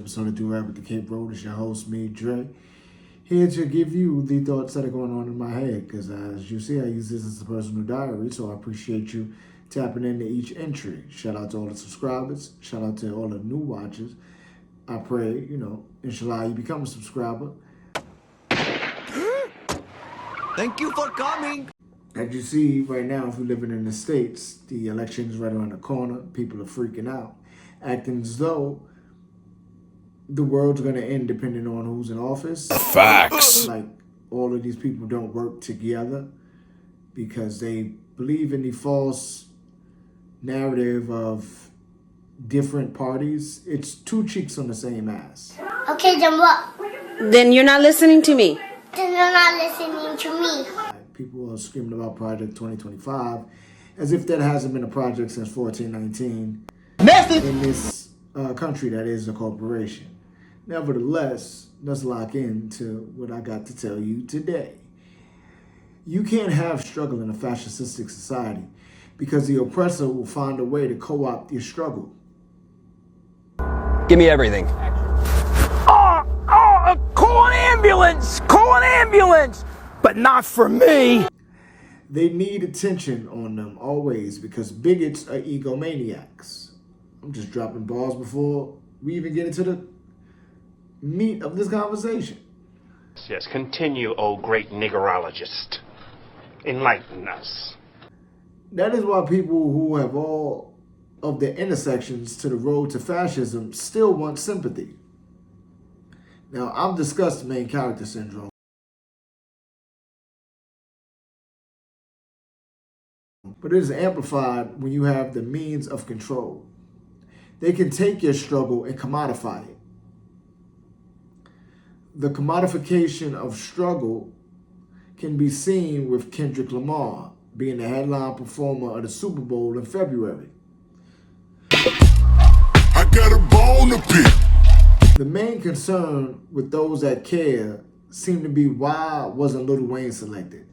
episode of Do Rap with the Cape Road. It's your host, me, Dre. Here to give you the thoughts that are going on in my head. Because as you see, I use this as a personal diary. So I appreciate you tapping into each entry. Shout out to all the subscribers. Shout out to all the new watchers. I pray, inshallah, you become a subscriber. Thank you for coming. As you see right now, if you're living in the States, the election is right around the corner. People are freaking out, acting as though the world's going to end depending on who's in office. Facts. Like all of these people don't work together because they believe in the false narrative of different parties. It's two cheeks on the same ass. Okay, then what? Then you're not listening to me. Then you're not listening to me. People are screaming about Project 2025 as if that hasn't been a project since 1419 in this country that is a corporation. Nevertheless, let's lock into what I got to tell you today. You can't have struggle in a fascistic society because the oppressor will find a way to co-opt your struggle. Give me everything. Call an ambulance! Call an ambulance! But not for me! They need attention on them always because bigots are egomaniacs. I'm just dropping balls before we even get into the meat of this conversation. Yes, continue, O great niggerologist. Enlighten us. That is why people who have all of the intersections to the road to fascism still want sympathy. Now, I've discussed main character syndrome, but it is amplified when you have the means of control. They can take your struggle and commodify it. The commodification of struggle can be seen with Kendrick Lamar being the headline performer of the Super Bowl in February. I got a bone to pick. The main concern with those that care seemed to be why wasn't Lil Wayne selected?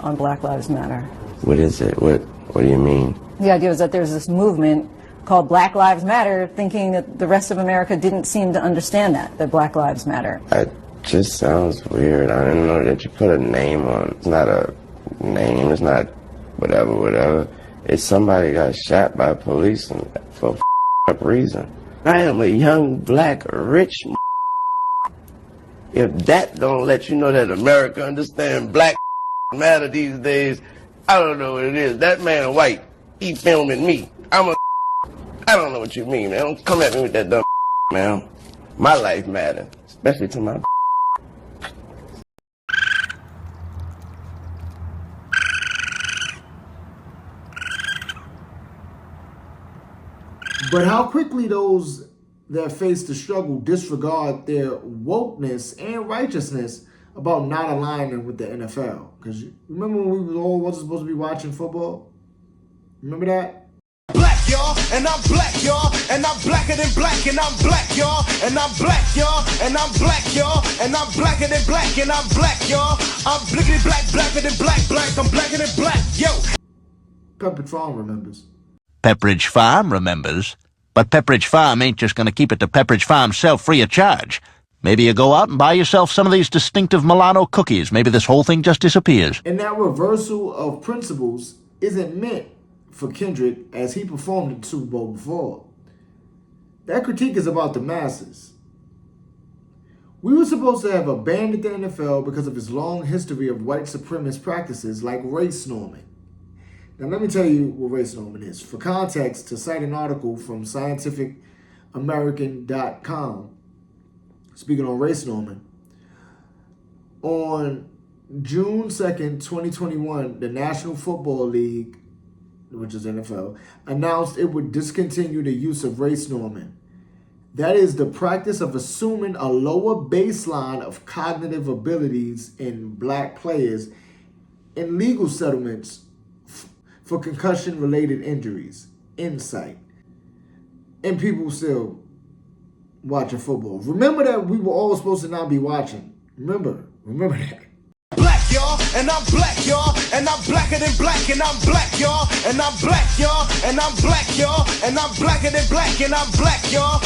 On Black Lives Matter. What is it? What do you mean? The idea was that there's this movement called Black Lives Matter, thinking that the rest of America didn't seem to understand that Black Lives Matter. It just sounds weird. I didn't know that you put a name on. It's not a name. It's not whatever. It's somebody got shot by police for a reason. I am a young, black, rich. If that don't let you know that America understands Black matter these days, I don't know what it is. That man white, he filming me. I don't know what you mean, man. Don't come at me with that dumb man. My life matters, especially to my. But how quickly those that face the struggle disregard their wokeness and righteousness about not aligning with the NFL. Because remember when we wasn't supposed to be watching football? Remember that? Black, y'all, and I'm black, y'all, and I'm blacker than black, and I'm black, y'all, and I'm black, y'all, and I'm black, y'all, and I'm blacker than black, and I'm black, y'all. I'm blickety black, blacker than black, I'm blacker than black, yo. Pepperidge Farm remembers. Pepperidge Farm remembers, but Pepperidge Farm ain't just going to keep it to Pepperidge Farm self free of charge. Maybe you go out and buy yourself some of these distinctive Milano cookies. Maybe this whole thing just disappears. And that reversal of principles isn't meant for Kendrick as he performed in the Super Bowl before. That critique is about the masses. We were supposed to have abandoned the NFL because of its long history of white supremacist practices like race norming. Now let me tell you what race norming is. For context, to cite an article from scientificamerican.com, speaking on race norming, on June 2nd, 2021, the National Football League, which is NFL, announced it would discontinue the use of race norming. That is the practice of assuming a lower baseline of cognitive abilities in black players in legal settlements for concussion-related injuries, insight, and people still watching football. Remember that we were all supposed to not be watching. Remember that. Black, y'all, and I'm black, y'all, and I'm blacker than black, and I'm black, y'all, and I'm black, y'all, and I'm black, y'all, and I'm blacker than black, and I'm black, y'all.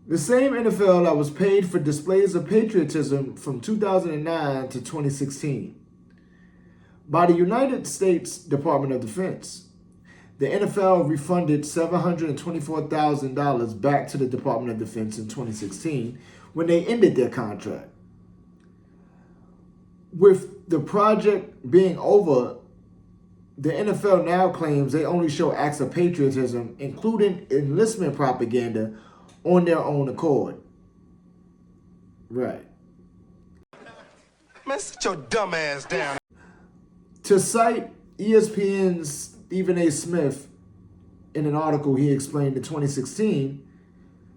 The same NFL that was paid for displays of patriotism from 2009 to 2016 by the United States Department of Defense. The NFL refunded $724,000 back to the Department of Defense in 2016 when they ended their contract. With the project being over, the NFL now claims they only show acts of patriotism, including enlistment propaganda, on their own accord. Right. Man, sit your dumb ass down. To cite ESPN's Stephen A. Smith, in an article he explained in 2016,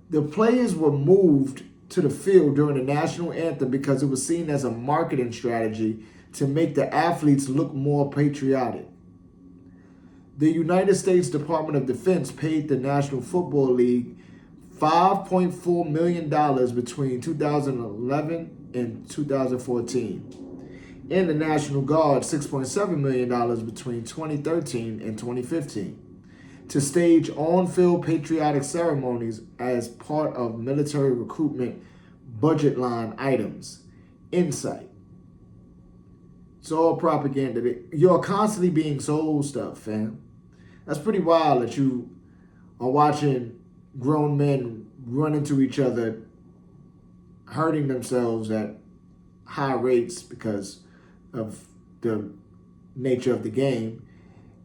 the players were moved to the field during the national anthem because it was seen as a marketing strategy to make the athletes look more patriotic. The United States Department of Defense paid the National Football League $5.4 million between 2011 and 2014. And the National Guard $6.7 million between 2013 and 2015 to stage on-field patriotic ceremonies as part of military recruitment budget line items. Insight. It's all propaganda. You're constantly being sold stuff, fam. That's pretty wild that you are watching grown men run into each other, hurting themselves at high rates because of the nature of the game,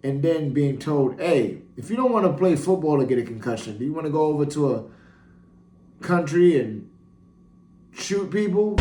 and then being told, hey, if you don't want to play football or get a concussion, do you want to go over to a country and shoot people?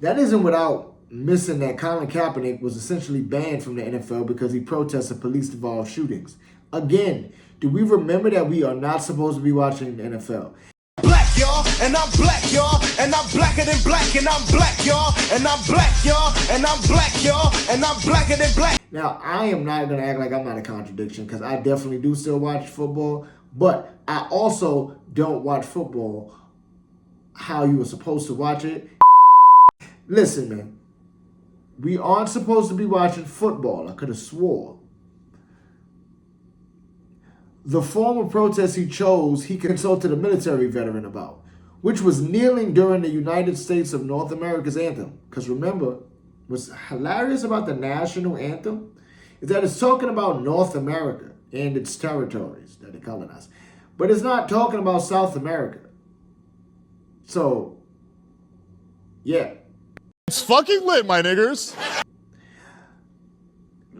That isn't without missing that Colin Kaepernick was essentially banned from the NFL because he protested police-involved shootings. Again, do we remember that we are not supposed to be watching the NFL? Black, y'all, and I'm black, y'all, and I'm blacker than black, and I'm black, y'all, and I'm black, y'all, and I'm black, y'all, and I'm blacker than black. Now, I am not going to act like I'm not a contradiction because I definitely do still watch football, but I also don't watch football how you were supposed to watch it. Listen, man, we aren't supposed to be watching football. I could have swore. The form of protest he chose, he consulted a military veteran about, which was kneeling during the United States of North America's anthem. Because remember, what's hilarious about the national anthem is that it's talking about North America and its territories that it colonized. But it's not talking about South America. So, yeah. It's fucking lit, my niggers.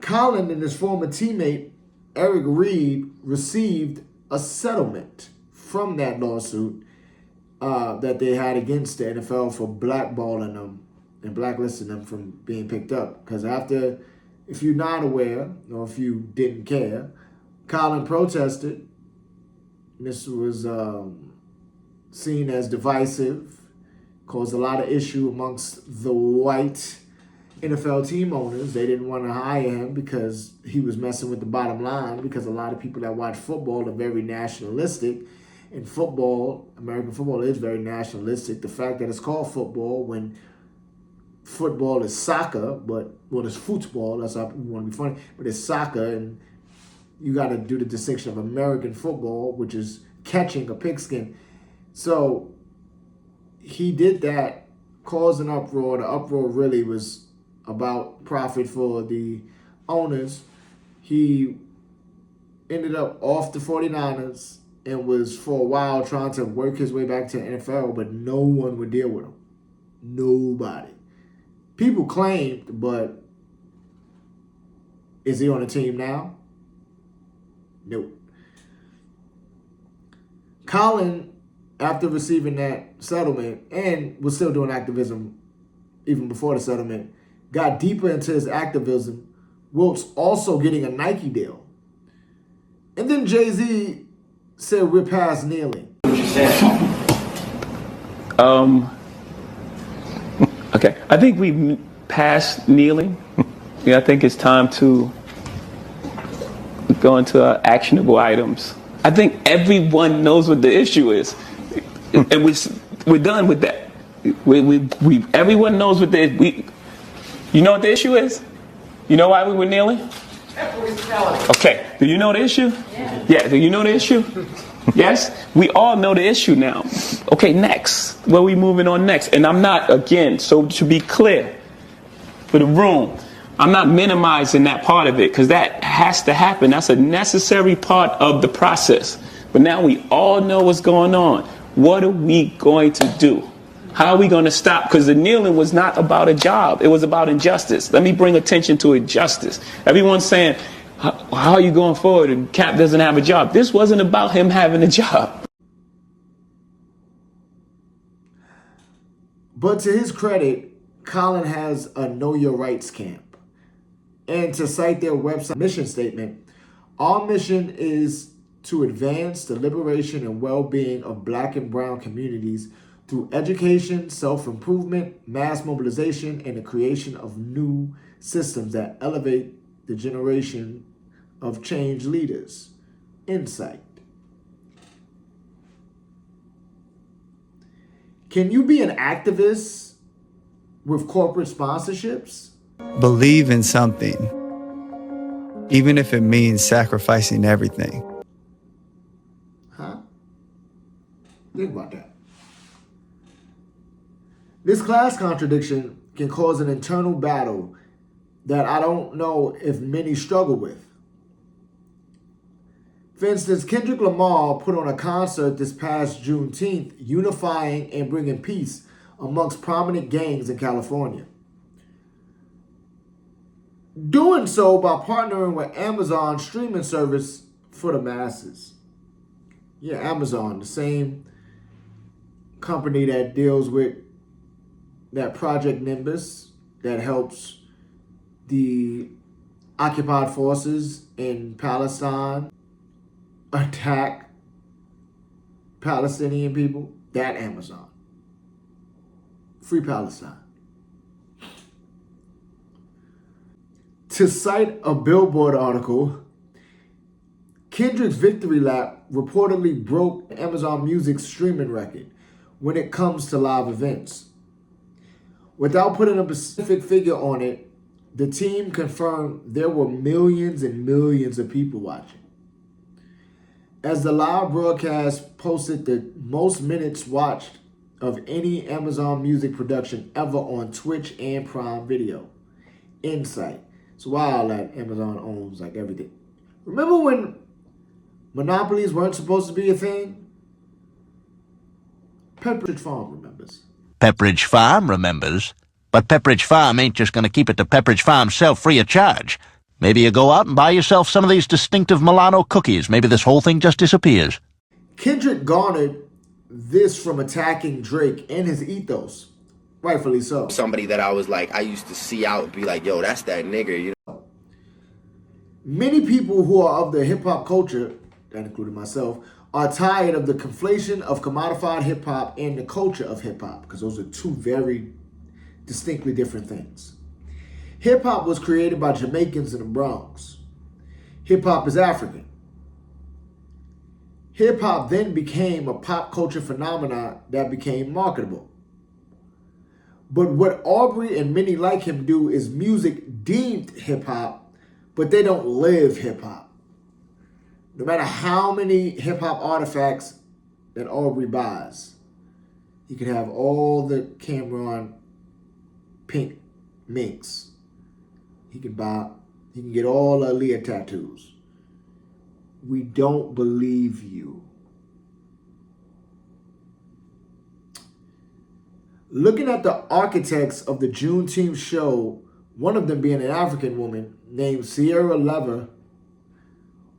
Colin and his former teammate, Eric Reed, received a settlement from that lawsuit that they had against the NFL for blackballing them and blacklisting them from being picked up. Because after, if you're not aware, or if you didn't care, Colin protested. This was seen as divisive, caused a lot of issue amongst the white NFL team owners. They didn't want to hire him because he was messing with the bottom line, because a lot of people that watch football are very nationalistic. And football, American football, is very nationalistic. The fact that it's called football when football is soccer, but, well, it's football, that's how we want to be funny, but it's soccer, and you got to do the distinction of American football, which is catching a pigskin. So he did that, caused an uproar. The uproar really was about profit for the owners. He ended up off the 49ers and was for a while trying to work his way back to the NFL, but no one would deal with him. Nobody. People claimed, but is he on the team now? Nope. Colin, after receiving that settlement, and was still doing activism even before the settlement, got deeper into his activism, whilst also getting a Nike deal. And then Jay-Z said, we're past kneeling. Okay, I think we passed kneeling. Yeah, I think it's time to go into actionable items. I think everyone knows what the issue is. And We're done with that. Everyone knows what you know what the issue is? You know why we were kneeling? Okay. Do you know the issue? Yeah. Do you know the issue? Yes? We all know the issue now. Okay, next. Where are we moving on next? And I'm not, again, so to be clear for the room, I'm not minimizing that part of it because that has to happen. That's a necessary part of the process. But now we all know what's going on. What are we going to do? How are we going to stop? Because the kneeling was not about a job. It was about injustice. Let me bring attention to injustice. Everyone's saying, how are you going forward? And Cap doesn't have a job. This wasn't about him having a job. But to his credit, Colin has a Know Your Rights camp. And to cite their website mission statement, our mission is to advance the liberation and well-being of Black and brown communities through education, self-improvement, mass mobilization, and the creation of new systems that elevate the generation of change leaders. Insight. Can you be an activist with corporate sponsorships? Believe in something, even if it means sacrificing everything. Huh? Think about that. This class contradiction can cause an internal battle that I don't know if many struggle with. For instance, Kendrick Lamar put on a concert this past Juneteenth unifying and bringing peace amongst prominent gangs in California. Doing so by partnering with Amazon streaming service for the masses. Yeah, Amazon, the same company that deals with that Project Nimbus that helps the occupied forces in Palestine attack Palestinian people. That Amazon. Free Palestine. To cite a Billboard article, Kendrick's victory lap reportedly broke Amazon Music's streaming record when it comes to live events. Without putting a specific figure on it, the team confirmed there were millions and millions of people watching. As the live broadcast posted the most minutes watched of any Amazon Music production ever on Twitch and Prime Video. Insight. It's wild that Amazon owns like everything. Remember when monopolies weren't supposed to be a thing? Pepperidge Farm remembers. Pepperidge Farm remembers. But Pepperidge Farm ain't just going to keep it to Pepperidge Farm self free of charge. Maybe you go out and buy yourself some of these distinctive Milano cookies. Maybe this whole thing just disappears. Kendrick garnered this from attacking Drake and his ethos. Rightfully so. Somebody that I was like, I used to see out and be like, yo, that's that nigga, you know. Many people who are of the hip-hop culture, that included myself, are tired of the conflation of commodified hip-hop and the culture of hip-hop, because those are two very distinctly different things. Hip-hop was created by Jamaicans in the Bronx. Hip-hop is African. Hip-hop then became a pop culture phenomenon that became marketable. But what Aubrey and many like him do is music deemed hip-hop, but they don't live hip-hop. No matter how many hip-hop artifacts that Aubrey buys, he could have all the Cameron pink minks. He can get all Aaliyah tattoos. We don't believe you. Looking at the architects of the Juneteenth show, one of them being an African woman named Sierra Lever,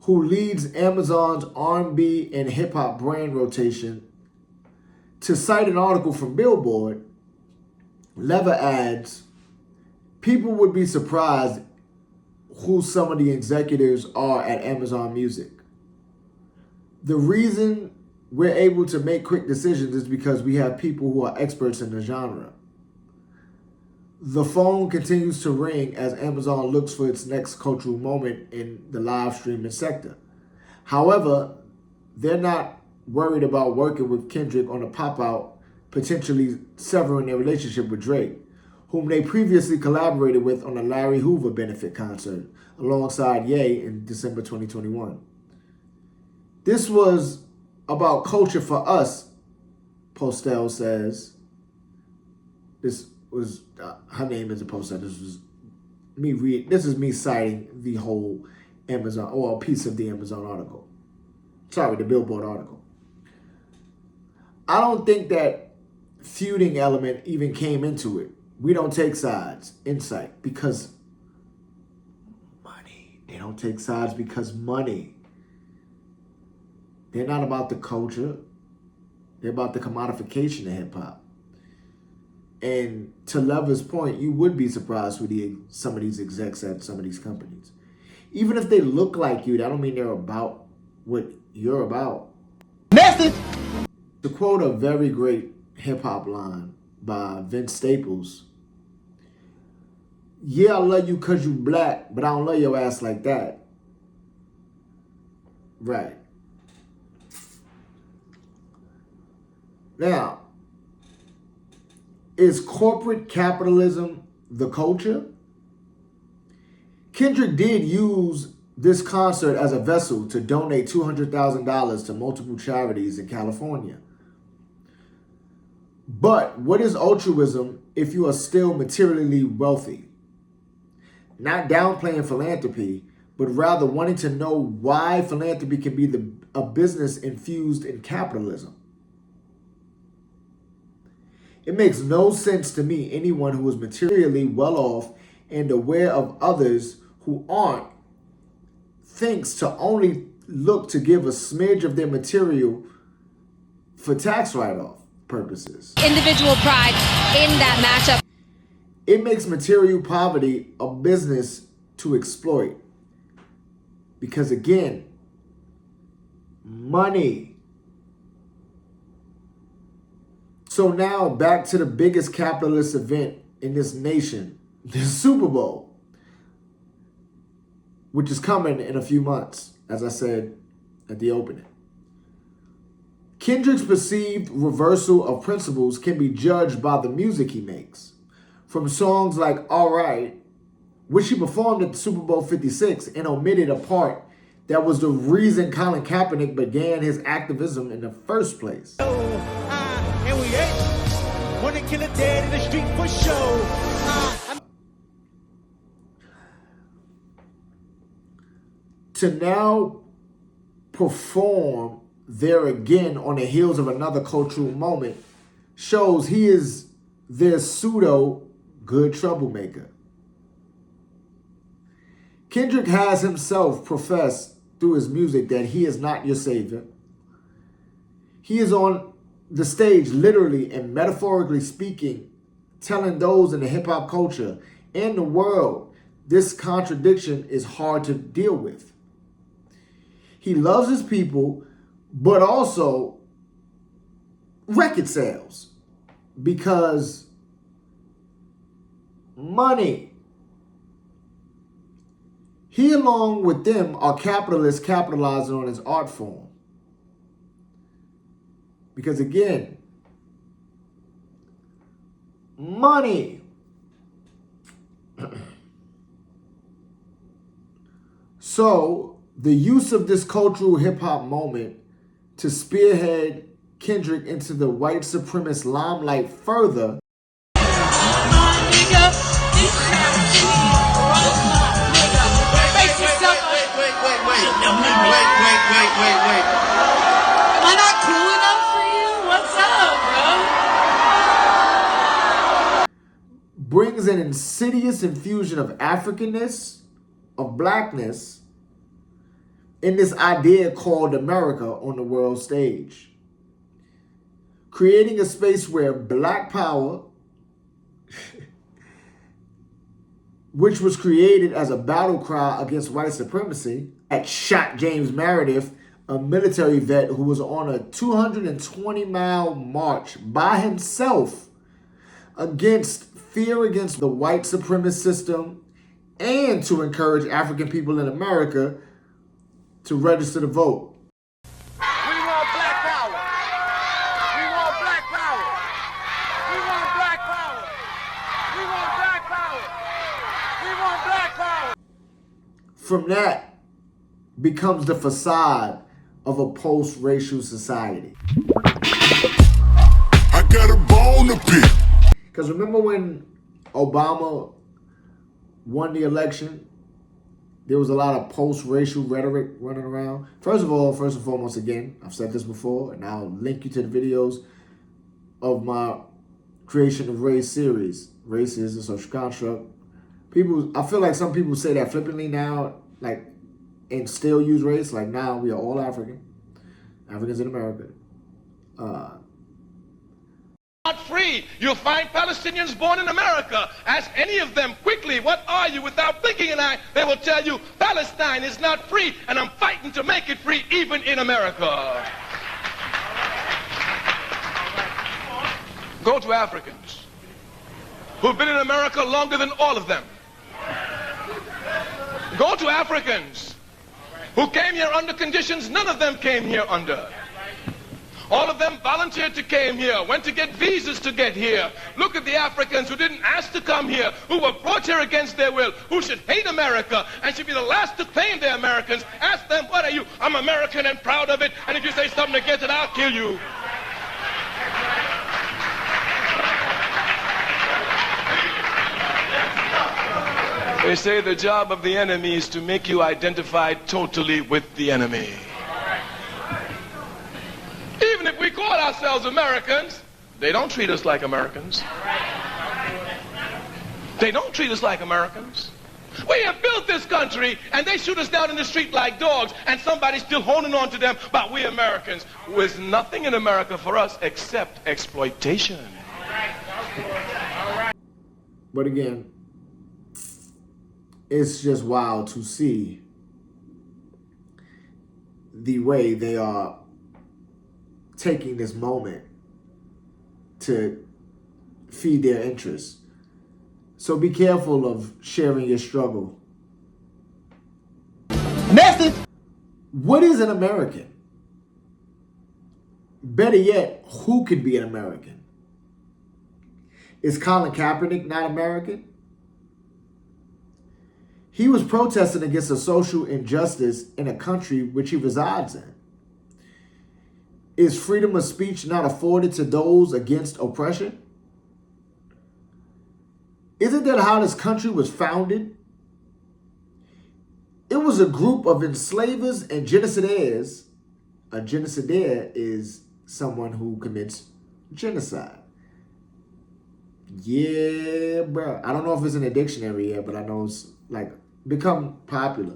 who leads Amazon's R&B and hip-hop brand rotation, to cite an article from Billboard, Lever adds, people would be surprised who some of the executives are at Amazon Music. The reason we're able to make quick decisions is because we have people who are experts in the genre. The phone continues to ring as Amazon looks for its next cultural moment in the live streaming sector. However, they're not worried about working with Kendrick on a pop-out potentially severing their relationship with Drake, whom they previously collaborated with on a Larry Hoover benefit concert alongside Ye in December 2021. This was about culture for us, Postel says. This was, her name isn't Postel, this is me citing the whole Amazon, or a piece of the Amazon article. Sorry, the Billboard article. I don't think that feuding element even came into it. We don't take sides, insight, because money. They don't take sides because money. They're not about the culture. They're about the commodification of hip-hop. And to Lever's point, you would be surprised with some of these execs at some of these companies. Even if they look like you, that don't mean they're about what you're about. Message! To quote a very great hip-hop line by Vince Staples, "Yeah, I love you because you black, but I don't love your ass like that." Right. Now, is corporate capitalism the culture? Kendrick did use this concert as a vessel to donate $200,000 to multiple charities in California. But what is altruism if you are still materially wealthy? Not downplaying philanthropy, but rather wanting to know why philanthropy can be a business infused in capitalism. It makes no sense to me anyone who is materially well off and aware of others who aren't thinks to only look to give a smidge of their material for tax write-off purposes. Individual pride in that matchup. It makes material poverty a business to exploit. Because again, money. So now back to the biggest capitalist event in this nation, the Super Bowl, which is coming in a few months, as I said at the opening. Kendrick's perceived reversal of principles can be judged by the music he makes. From songs like All Right, which he performed at the Super Bowl 56 and omitted a part that was the reason Colin Kaepernick began his activism in the first place. And we ain't wanna kill a dead in the street for show. To now perform there again on the heels of another cultural moment shows he is their pseudo good troublemaker. Kendrick has himself professed through his music that he is not your savior. He is on the stage, literally and metaphorically speaking, telling those in the hip-hop culture and the world this contradiction is hard to deal with. He loves his people, but also record sales, because money. He, along with them, are capitalists capitalizing on his art form. Because again, money. So, the use of this cultural hip-hop moment to spearhead Kendrick into the white supremacist limelight further Wait. Am I not cool enough for you? What's up, bro? Brings an insidious infusion of Africanness, of blackness, in this idea called America on the world stage. Creating a space where black power, which was created as a battle cry against white supremacy, that shot James Meredith, a military vet who was on a 220-mile march by himself against fear against the white supremacist system and to encourage African people in America to register to vote. We want black power. We want black power. from that becomes the facade of a post-racial society. I got a bone to pick. Because remember when Obama won the election, there was a lot of post-racial rhetoric running around. First of all, first and foremost, again, I've said this before, and I'll link you to the videos of my Creation of Race series. Race is a social construct. People, I feel like some people say that flippantly now, like, and still use race. Like, now we are all African. Africans in America. Not free. You'll find Palestinians born in America. Ask any of them quickly, what are you? Without blinking an eye, they will tell you Palestine is not free, and I'm fighting to make it free even in America. Go to Africans who've been in America longer than all of them. Go to Africans who came here under conditions none of them came here under. All of them volunteered to came here, went to get visas to get here. Look at the Africans who didn't ask to come here, who were brought here against their will, who should hate America and should be the last to claim they're Americans. Ask them, what are you? I'm American and proud of it, and if you say something against it, I'll kill you. They say the job of the enemy is to make you identify totally with the enemy. Even if we call ourselves Americans, they don't treat us like Americans. They don't treat us like Americans. We have built this country, and they shoot us down in the street like dogs, and somebody's still holding on to them about we Americans. There's nothing in America for us except exploitation. But again, it's just wild to see the way they are taking this moment to feed their interests. So be careful of sharing your struggle. Message! What is an American? Better yet, who could be an American? Is Colin Kaepernick not American? He was protesting against a social injustice in a country which he resides in. Is freedom of speech not afforded to those against oppression? Isn't that how this country was founded? It was a group of enslavers and genocidaires. A genocidaire is someone who commits genocide. Yeah, bro. I don't know if it's in a dictionary yet, but I know it's like become popular.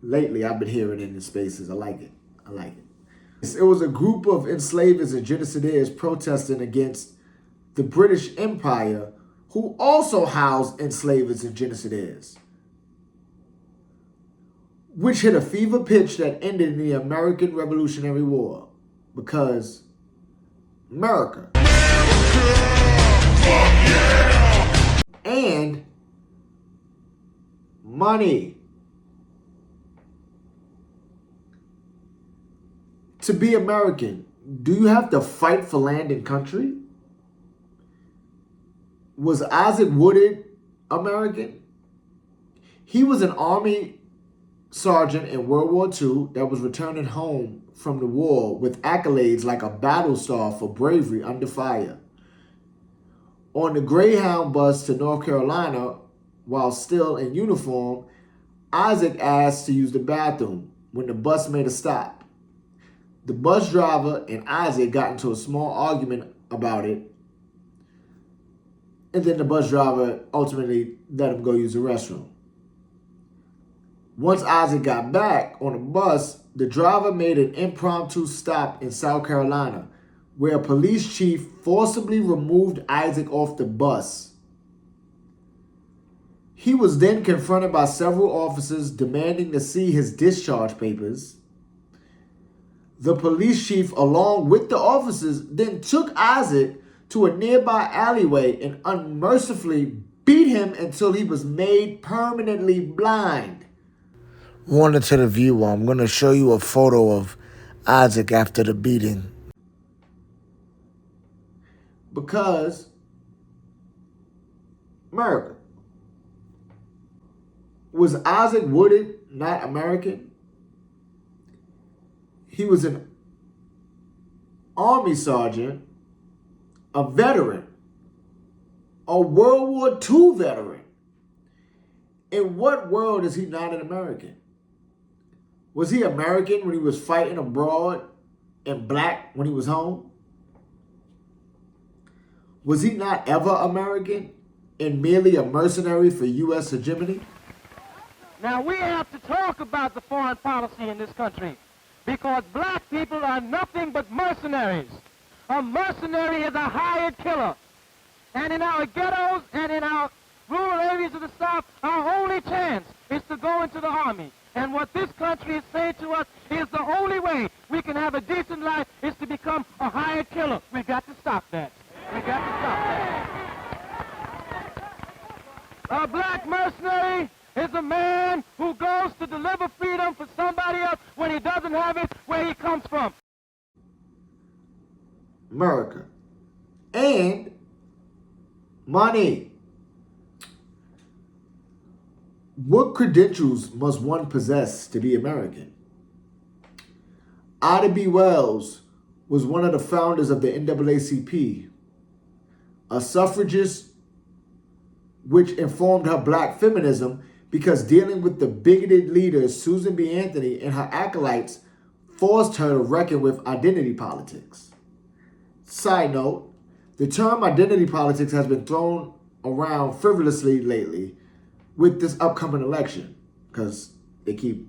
Lately, I've been hearing it in spaces. I like it. I like it. It was a group of enslavers and genocidaires protesting against the British Empire, who also housed enslavers and genocidaires, which hit a fever pitch that ended in the American Revolutionary War. Because America. And money. To be American, do you have to fight for land and country? Was Isaac Woodard American? He was an Army sergeant in World War II that was returning home from the war with accolades like a battle star for bravery under fire. On the Greyhound bus to North Carolina, while still in uniform, Isaac asked to use the bathroom when the bus made a stop. The bus driver and Isaac got into a small argument about it, and then the bus driver ultimately let him go use the restroom. Once Isaac got back on the bus, the driver made an impromptu stop in South Carolina, where a police chief forcibly removed Isaac off the bus. He was then confronted by several officers demanding to see his discharge papers. The police chief, along with the officers, then took Isaac to a nearby alleyway and unmercifully beat him until he was made permanently blind. Warning to the viewer, I'm going to show you a photo of Isaac after the beating. Because America. Was Isaac Woodard not American? He was an Army sergeant, a veteran, a World War II veteran. In what world is he not an American? Was he American when he was fighting abroad and black when he was home? Was he not ever American and merely a mercenary for U.S. hegemony? Now we have to talk about the foreign policy in this country because black people are nothing but mercenaries. A mercenary is a hired killer. And in our ghettos and in our rural areas of the South, our only chance is to go into the army. And what this country is saying to us is the only way we can have a decent life is to become a hired killer. We got to stop that. We got to stop that. A black mercenary is a man who goes to deliver freedom for somebody else when he doesn't have it where he comes from. America. And money. What credentials must one possess to be American? Ida B. Wells was one of the founders of the NAACP, a suffragist which informed her black feminism because dealing with the bigoted leaders Susan B. Anthony and her acolytes forced her to reckon with identity politics. Side note, the term identity politics has been thrown around frivolously lately with this upcoming election because they keep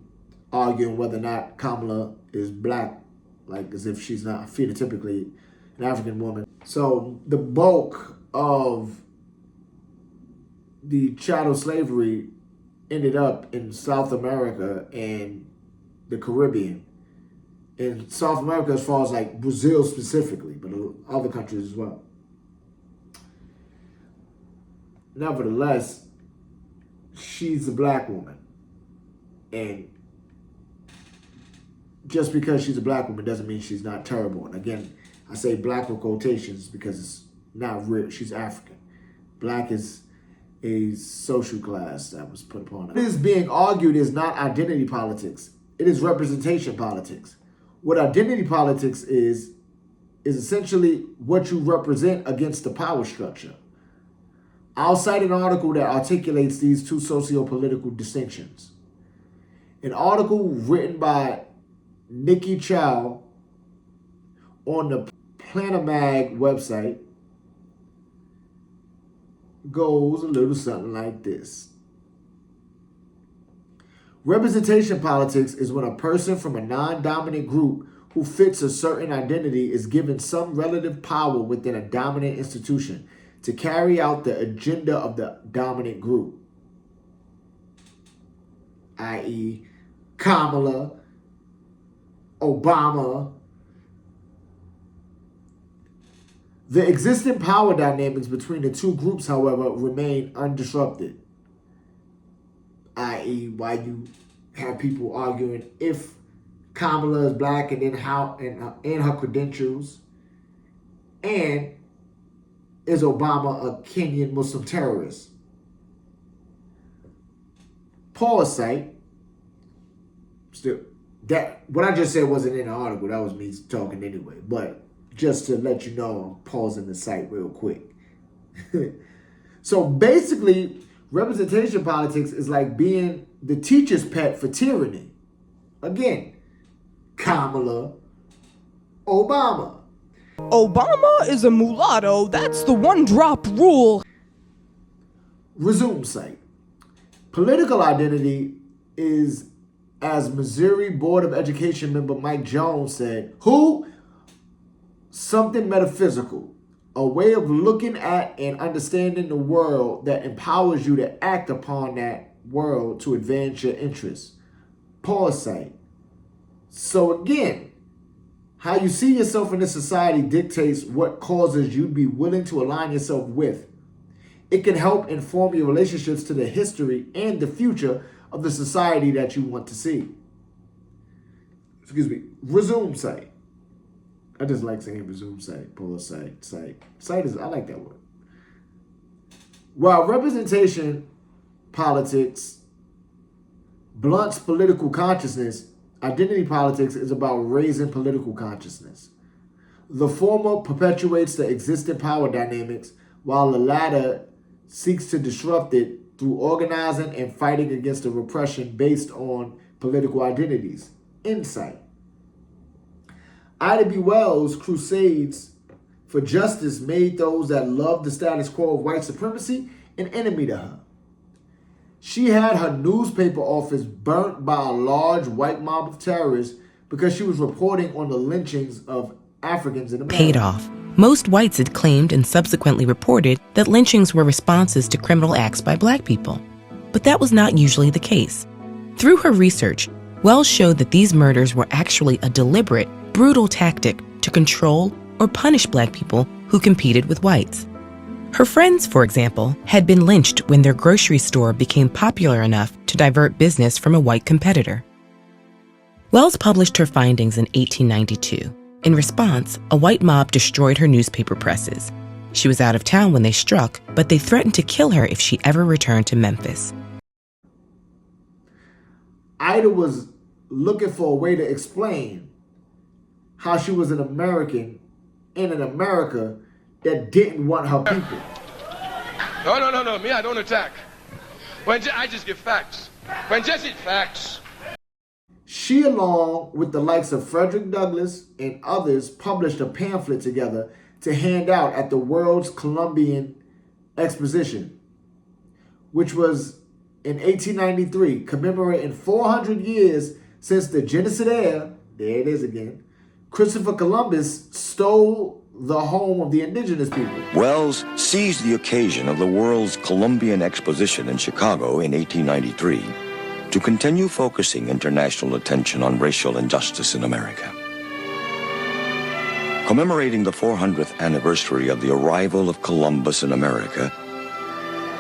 arguing whether or not Kamala is black, like as if she's not phenotypically an African woman. So the bulk of the chattel slavery ended up in South America and the Caribbean. In South America as far as like Brazil specifically, but other countries as well. Nevertheless, she's a black woman. And just because she's a black woman doesn't mean she's not terrible. And again, I say black with quotations because it's not real. She's African. Black is a social class that was put upon her. What is being argued is not identity politics. It is representation politics. What identity politics is essentially what you represent against the power structure. I'll cite an article that articulates these two socio-political distinctions. An article written by Nikki Chow on the Planamag website goes a little something like this. Representation politics is when a person from a non-dominant group who fits a certain identity is given some relative power within a dominant institution to carry out the agenda of the dominant group, i.e. Kamala, Obama. The existing power dynamics between the two groups, however, remain undisrupted, i.e. why you have people arguing if Kamala is black and then how and her credentials, and is Obama a Kenyan Muslim terrorist? Pause site. Still, that what I just said wasn't in the article. That was me talking anyway. But just to let you know, I'm pausing the site real quick. So basically, representation politics is like being the teacher's pet for tyranny. Again, Kamala, Obama. Obama is a mulatto. That's the one-drop rule. Resume site. Political identity is, as Missouri Board of Education member Mike Jones said, who? Something metaphysical. A way of looking at and understanding the world that empowers you to act upon that world to advance your interests. Pause site. So again, how you see yourself in this society dictates what causes you to be willing to align yourself with. It can help inform your relationships to the history and the future of the society that you want to see. Excuse me. Resume site. I just like saying resume site, pause site, site. Site is, I like that word. While representation politics blunts political consciousness, identity politics is about raising political consciousness. The former perpetuates the existing power dynamics, while the latter seeks to disrupt it through organizing and fighting against the repression based on political identities. Insight. Ida B. Wells' crusades for justice made those that loved the status quo of white supremacy an enemy to her. She had her newspaper office burnt by a large white mob of terrorists because she was reporting on the lynchings of Africans in America. Paid off. Most whites had claimed and subsequently reported that lynchings were responses to criminal acts by black people. But that was not usually the case. Through her research, Wells showed that these murders were actually a deliberate, brutal tactic to control or punish black people who competed with whites. Her friends, for example, had been lynched when their grocery store became popular enough to divert business from a white competitor. Wells published her findings in 1892. In response, a white mob destroyed her newspaper presses. She was out of town when they struck, but they threatened to kill her if she ever returned to Memphis. Ida was looking for a way to explain how she was an American in an America that didn't want her people. No. Me, I don't attack. I just give facts. Just facts. She, along with the likes of Frederick Douglass and others, published a pamphlet together to hand out at the World's Columbian Exposition, which was in 1893, commemorating 400 years since the Genocidaire, there it is again, Christopher Columbus stole the home of the indigenous people. Wells seized the occasion of the World's Columbian Exposition in Chicago in 1893 to continue focusing international attention on racial injustice in America. Commemorating the 400th anniversary of the arrival of Columbus in America,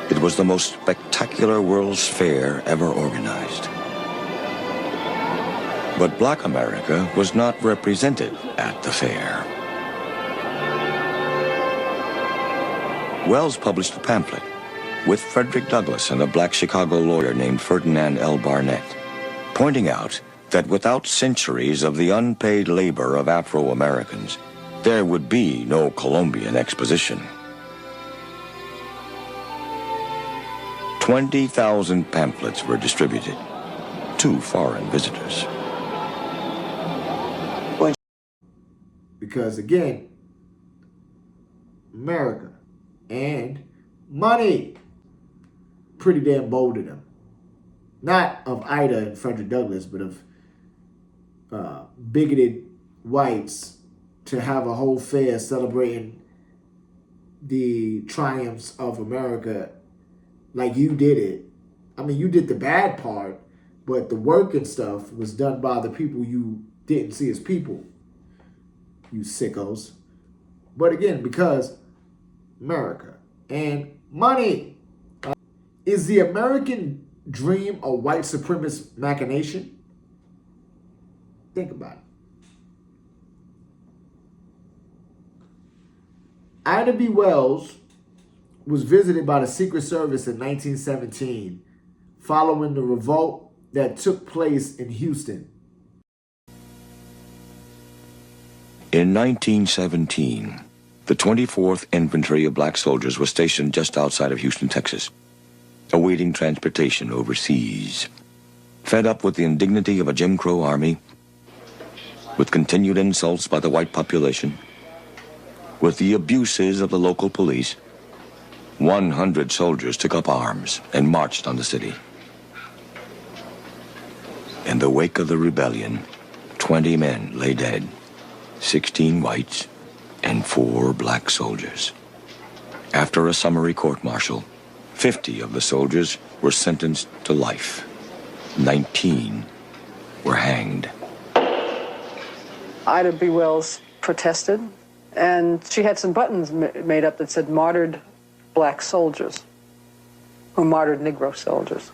it was the most spectacular World's Fair ever organized. But Black America was not represented at the fair. Wells published a pamphlet with Frederick Douglass and a black Chicago lawyer named Ferdinand L. Barnett, pointing out that without centuries of the unpaid labor of Afro-Americans, there would be no Columbian Exposition. 20,000 pamphlets were distributed to foreign visitors. Because again, America and money, pretty damn bold of them. Not of Ida and Frederick Douglass, but of bigoted whites to have a whole fair celebrating the triumphs of America like you did it. I mean, you did the bad part, but the work and stuff was done by the people you didn't see as people. You sickos. But again, because America and money. Is the American dream a white supremacist machination? Think about it. Ida B. Wells was visited by the Secret Service in 1917 following the revolt that took place in Houston. In 1917, the 24th Infantry of black soldiers was stationed just outside of Houston, Texas, awaiting transportation overseas. Fed up with the indignity of a Jim Crow army, with continued insults by the white population, with the abuses of the local police, 100 soldiers took up arms and marched on the city. In the wake of the rebellion, 20 men lay dead, 16 whites, and 4 black soldiers. After a summary court-martial, 50 of the soldiers were sentenced to life. 19 were hanged. Ida B. Wells protested, and she had some buttons made up that said martyred black soldiers, who martyred Negro soldiers.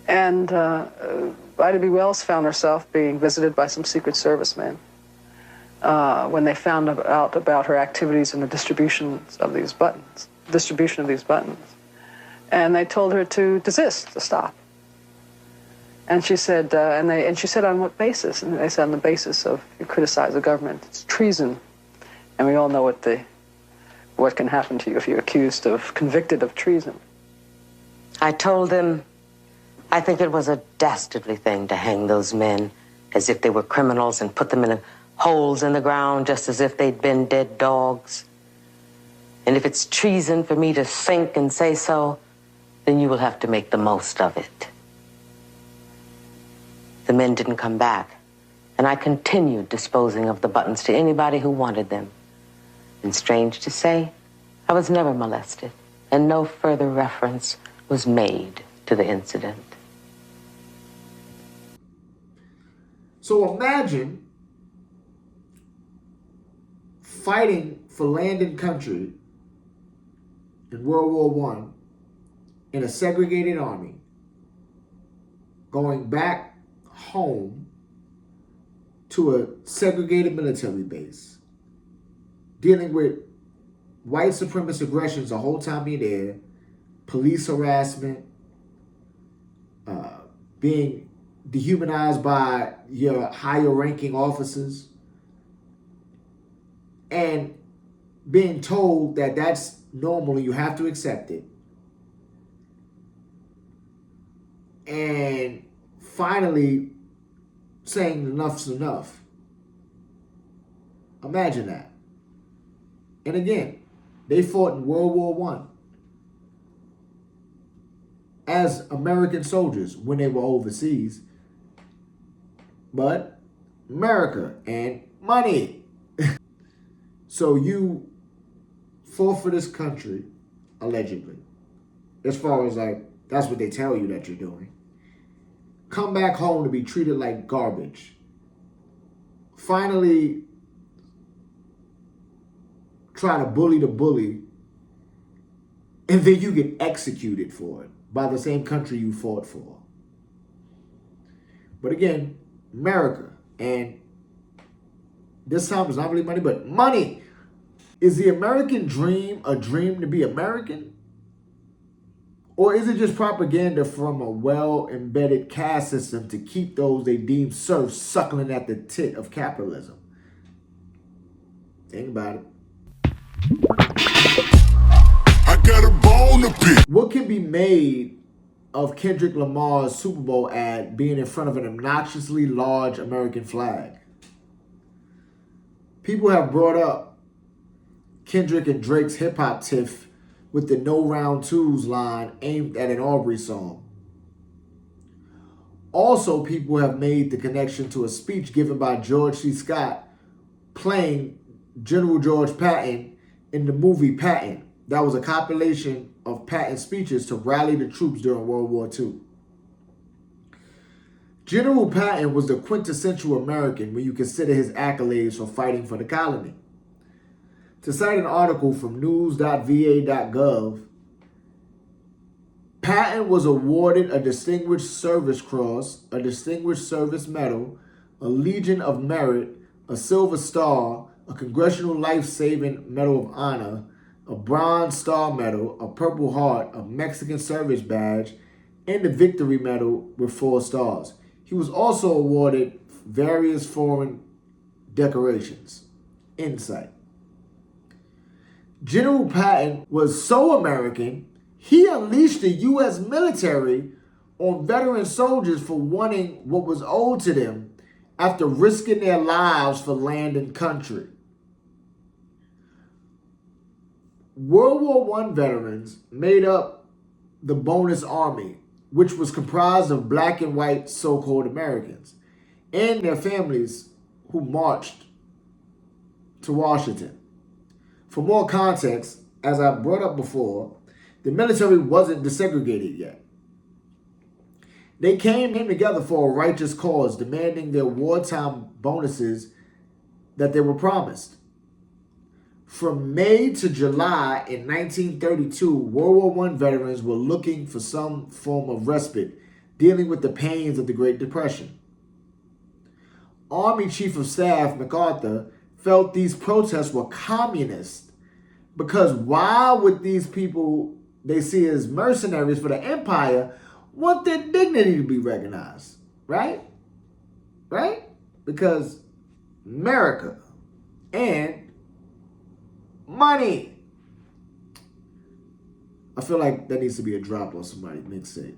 And Ida B. Wells found herself being visited by some Secret Service men when they found out about her activities in the distribution of these buttons. And they told her to desist, to stop. And she said, and she said, on what basis? And they said, on the basis of you criticize the government. It's treason. And we all know what can happen to you if you're convicted of treason. I told them I think it was a dastardly thing to hang those men as if they were criminals and put them in holes in the ground just as if they'd been dead dogs. And if it's treason for me to think and say so, then you will have to make the most of it. The men didn't come back, and I continued disposing of the buttons to anybody who wanted them. And strange to say, I was never molested, and no further reference was made to the incident. So imagine fighting for land and country in World War I in a segregated army, going back home to a segregated military base, dealing with white supremacist aggressions the whole time you're there, police harassment, being dehumanized by your higher ranking officers, and being told that that's normal and you have to accept it. And finally saying enough's enough. Imagine that. And again, they fought in World War I as American soldiers when they were overseas. But America and money. So you fought for this country, allegedly. As far as that's what they tell you that you're doing. Come back home to be treated like garbage. Finally, try to bully the bully, and then you get executed for it by the same country you fought for. But again, America, and this time it's not really money, but money. Is the American dream a dream to be American? Or is it just propaganda from a well-embedded caste system to keep those they deem serfs suckling at the tit of capitalism? Think about it. I got a bone to pick. What can be made of Kendrick Lamar's Super Bowl ad being in front of an obnoxiously large American flag? People have brought up Kendrick and Drake's hip-hop tiff with the No Round Twos line aimed at an Aubrey song. Also, people have made the connection to a speech given by George C. Scott playing General George Patton in the movie Patton. That was a compilation of Patton's speeches to rally the troops during World War II. General Patton was the quintessential American when you consider his accolades for fighting for the colony. To cite an article from news.va.gov, Patton was awarded a Distinguished Service Cross, a Distinguished Service Medal, a Legion of Merit, a Silver Star, a Congressional Life-Saving Medal of Honor, a Bronze Star Medal, a Purple Heart, a Mexican Service Badge, and the Victory Medal with 4 stars. He was also awarded various foreign decorations. Insight. General Patton was so American, he unleashed the U.S. military on veteran soldiers for wanting what was owed to them after risking their lives for land and country. World War I veterans made up the bonus army, which was comprised of black and white so-called Americans and their families who marched to Washington. For more context, as I brought up before, the military wasn't desegregated yet. They came together for a righteous cause, demanding their wartime bonuses that they were promised. From May to July in 1932, World War I veterans were looking for some form of respite, dealing with the pains of the Great Depression. Army Chief of Staff MacArthur felt these protests were communist because why would these people they see as mercenaries for the empire want their dignity to be recognized? Right? Right? Because America and money. I feel like that needs to be a drop on somebody's mixtape.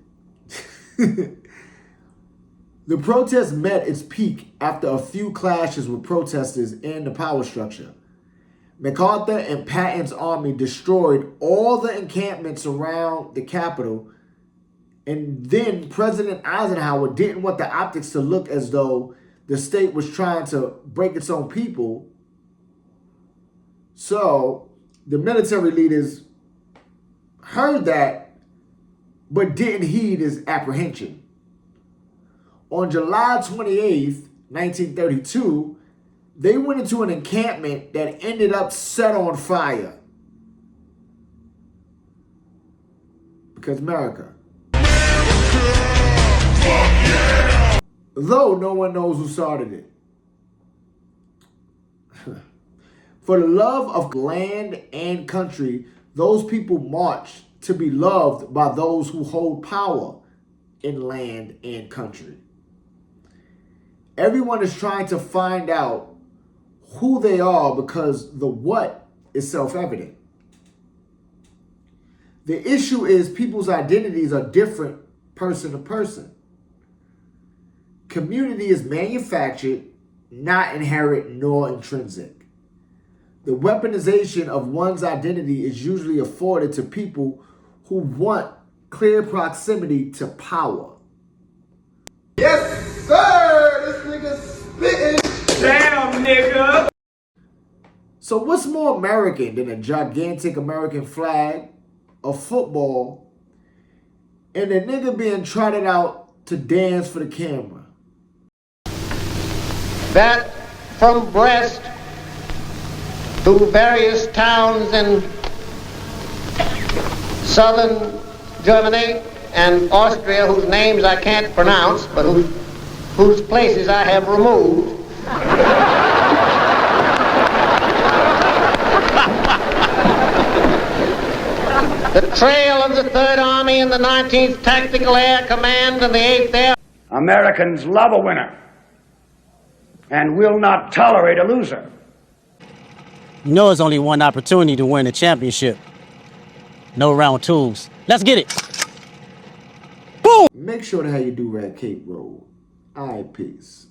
The protest met its peak after a few clashes with protesters and the power structure. MacArthur and Patton's army destroyed all the encampments around the Capitol, and then President Eisenhower didn't want the optics to look as though the state was trying to break its own people. So the military leaders heard that, but didn't heed his apprehension. On July 28th, 1932, they went into an encampment that ended up set on fire. Because America. Though no one knows who started it. For the love of land and country, those people marched to be loved by those who hold power in land and country. Everyone is trying to find out who they are because the what is self-evident. The issue is people's identities are different person to person. Community is manufactured, not inherent nor intrinsic. The weaponization of one's identity is usually afforded to people who want clear proximity to power. Yes, sir! This nigga spitting. Damn, nigga! So what's more American than a gigantic American flag, a football, and a nigga being trotted out to dance for the camera? That from Brest to various towns in southern Germany and Austria, whose names I can't pronounce, but whose places I have removed. The trail of the 3rd Army and the 19th Tactical Air Command and the 8th Air. Americans love a winner and will not tolerate a loser. You know there's only one opportunity to win a championship. No round twos. Let's get it. Boom! Make sure to have your do-rag cape roll. All right, peace.